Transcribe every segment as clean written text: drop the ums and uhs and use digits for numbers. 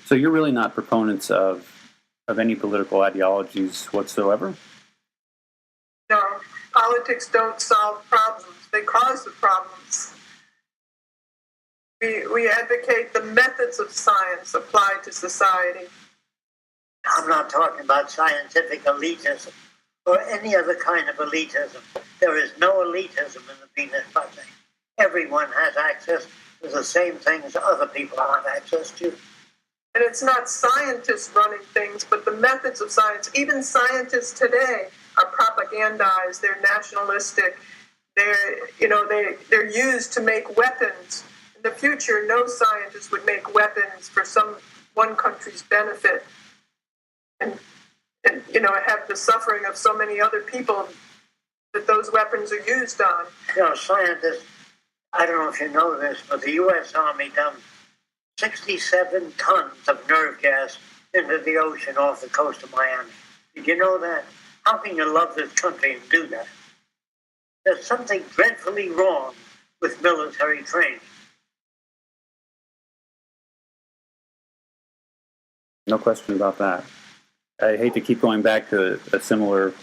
So you're really not proponents of any political ideologies whatsoever? No, politics don't solve problems. They cause the problems. We advocate the methods of science applied to society. I'm not talking about scientific elitism or any other kind of elitism. There is no elitism in the Venus Project. Everyone has access to the same things other people have access to. And it's not scientists running things, but the methods of science. Even scientists today are propagandized. They're nationalistic. They're used to make weapons. In the future, no scientist would make weapons for one country's benefit, and have the suffering of so many other people that those weapons are used on. Scientists, I don't know if you know this, but the U.S. Army dumped 67 tons of nerve gas into the ocean off the coast of Miami. Did you know that? How can you love this country and do that? There's something dreadfully wrong with military training. No question about that. I hate to keep going back to a similar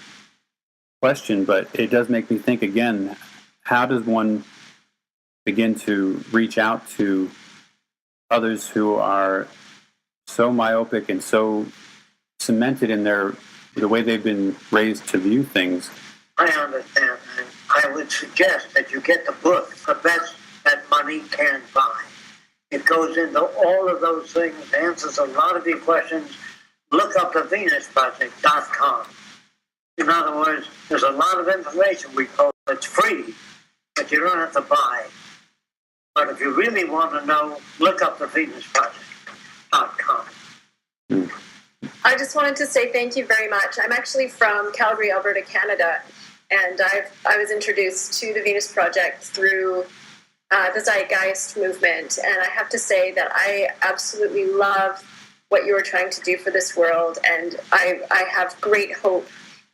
question, but it does make me think again, how does one begin to reach out to others who are so myopic and so cemented in the way they've been raised to view things? I understand. I would suggest that you get the book, The Best That Money Can Buy. It goes into all of those things, answers a lot of your questions. Look up the venusproject.com. In other words, there's a lot of information we post that's free, but you don't have to buy. But if you really want to know, look up the venusproject.com. I just wanted to say thank you very much. I'm actually from Calgary, Alberta, Canada, and I was introduced to the Venus Project through the Zeitgeist movement, and I have to say that I absolutely love what you are trying to do for this world, and I have great hope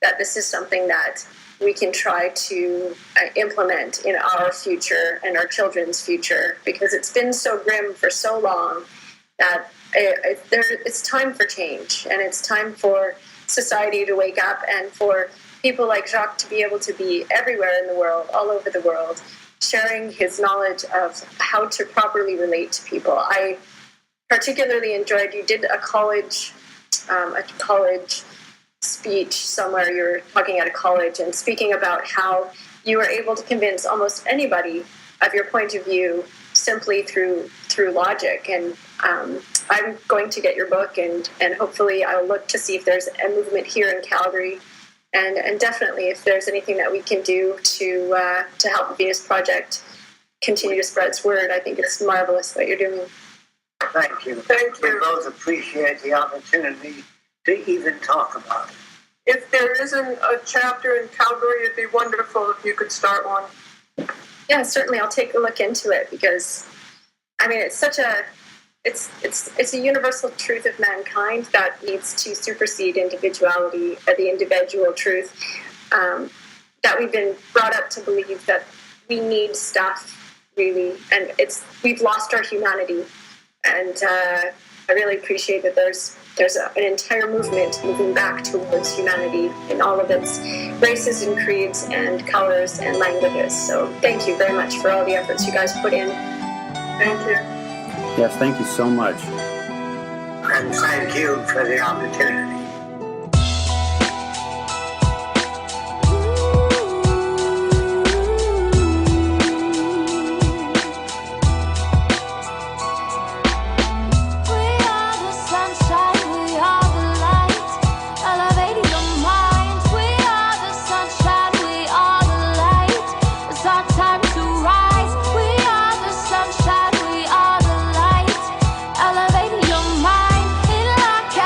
that this is something that we can try to implement in our future and our children's future, because it's been so grim for so long that it's time for change, and it's time for society to wake up and for people like Jaques to be able to be everywhere in the world, all over the world, sharing his knowledge of how to properly relate to people. I particularly enjoyed, you did a college speech somewhere. You were talking at a college and speaking about how you were able to convince almost anybody of your point of view simply through logic. And I'm going to get your book, and hopefully I'll look to see if there's a movement here in Calgary, and definitely if there's anything that we can do to help the Venus Project continue to spread its word. I think it's marvelous what you're doing. Thank you. Thank you. We both appreciate the opportunity to even talk about it. If there isn't a chapter in Calgary, it'd be wonderful if you could start one. Yeah, certainly. I'll take a look into it, because it's such it's a universal truth of mankind that needs to supersede individuality, the individual truth, that we've been brought up to believe that we need stuff, really, and we've lost our humanity. And I really appreciate that there's an entire movement moving back towards humanity in all of its races and creeds and colors and languages. So thank you very much for all the efforts you guys put in. Thank you. Yes, thank you so much. And thank you for the opportunity. Elevate your mind, feel like a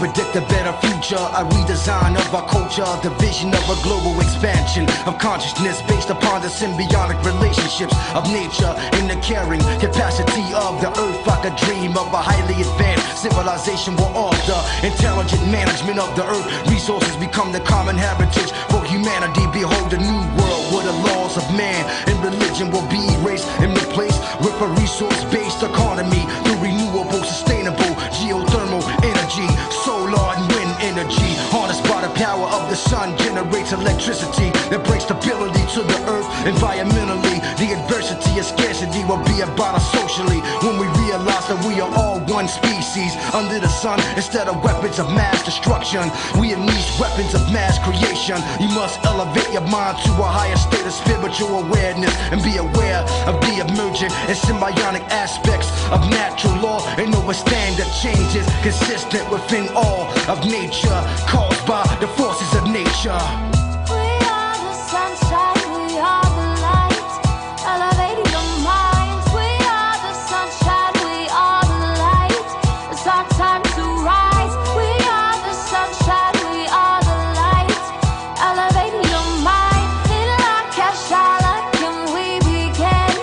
predict a better future, a redesign of our culture, the vision of a global expansion of consciousness based upon the symbiotic relationships of nature and the caring capacity of the earth. I could dream of a highly advanced civilization where order, intelligent management of the earth, resources become the common heritage for humanity. Behold a new world where the laws of man and religion will be erased and replaced with a resource-based economy through renewable, sustainable, geothermal energy, solar and wind energy, harnessed by the power of the sun, generates electricity that brings stability to the earth. Environmentally, the adversity and scarcity will be about us socially when we realize that we are all one species under the sun instead of weapons of mass destruction. We unleash weapons of mass creation. You must elevate your mind to a higher state of spiritual awareness and be aware of the emergent and symbiotic aspects of natural law and understand that change is consistent within all of nature, caused by the forces of nature. We are the sunshine, we are the light, elevating your minds. We are the sunshine, we are the light. It's our time to rise. We are the sunshine, we are the light, elevating your mind. In la kashala, can we begin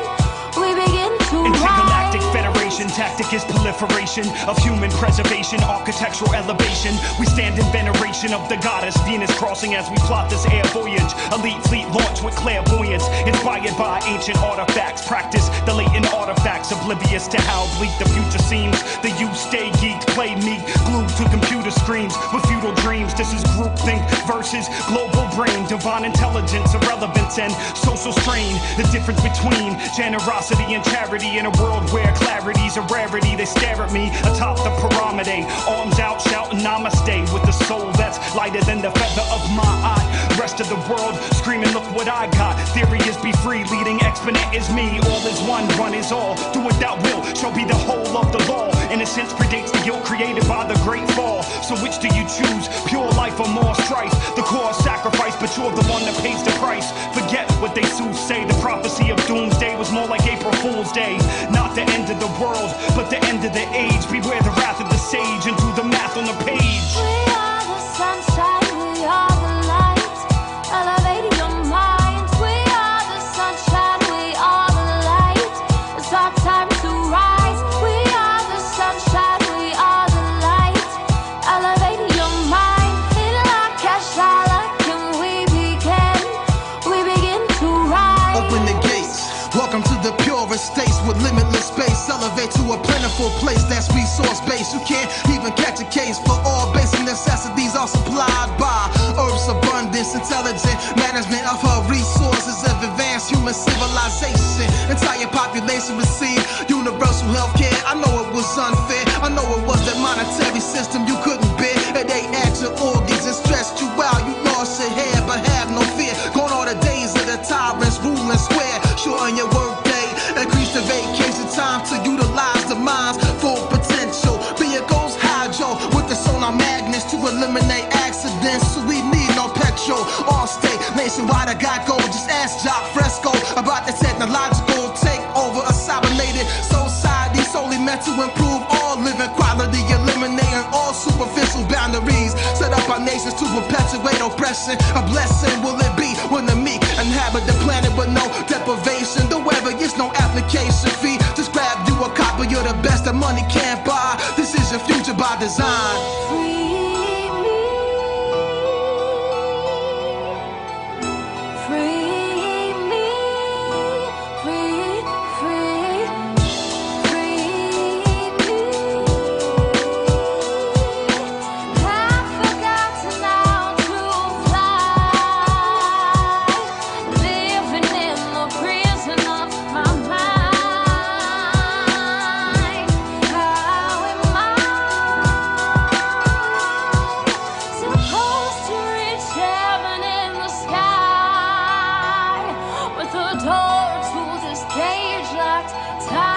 to Intergalactic rise. Federation tactic is proliferation of human preservation, architectural elevation. We stand in veneration of the goddess Venus crossing as we plot this air voyage. Elite fleet launch with clairvoyance, inspired by ancient artifacts. Practice the latent artifacts, oblivious to how bleak the future seems. The youth stay geeked, play meek, glued to computer screens with futile dreams. This is groupthink versus global brain, divine intelligence, irrelevance and social strain. The difference between generosity and charity in a world where clarity's a rarity. They stare at me atop the pyramid, arms out shouting namaste with the soul that's lighter than the feather of my eye. Rest of the world screaming, look what I got. Theory is be free, leading exponent is me. All is one is all. Do what thou will shall be the whole of the law. Innocence predates the guilt created by the great fall. So which do you choose? Pure life or more strife? The core sacrifice, but you're the one that pays the price. Forget what they soothsay. The prophecy of doomsday was more like April Fool's Day. Not the end of the world, but the end of the age. Beware the wrath of the sage and do the math on the page. We are the sunshine, we are the light, elevating your minds. We are the sunshine, we are the light. It's our time to rise. We are the sunshine, we are the light, elevating your mind. In la kashala, can we begin to rise. Open the gates. Welcome to the purest states with limitless space. Elevate to a plentiful place that's resource based. You can't even catch a case, for all basic necessities are supplied by Earth's abundance. Intelligent management of her resources of advanced human civilization. Entire population receive universal health care. I know it was unfair. I know it was that monetary system you couldn't bear. It ate at your organs and stressed you out. You lost your hair but have no fear. Gone all the days of the tyrants ruling square. Shorten your work day, increase the vacation time to utilize the mind's full potential. Vehicles hydro with the sonar magnets to eliminate accidents, so we need no petrol. All state, nationwide, I got gold. Just ask Jaques Fresco about the technological takeover of cybernated society, solely meant to improve all living quality, eliminating all superficial boundaries. Set up our nations to perpetuate oppression. A blessing will it be when the meek inhabit the planet with no deprivation. The weather is no application fee. Just grab you a copy, you're the best that money can't buy. This is your future by design. Free me, free me, free me. I've forgotten how to fly, living in the prison of my mind. How am I supposed to reach heaven in the sky with the door to this cage locked tight?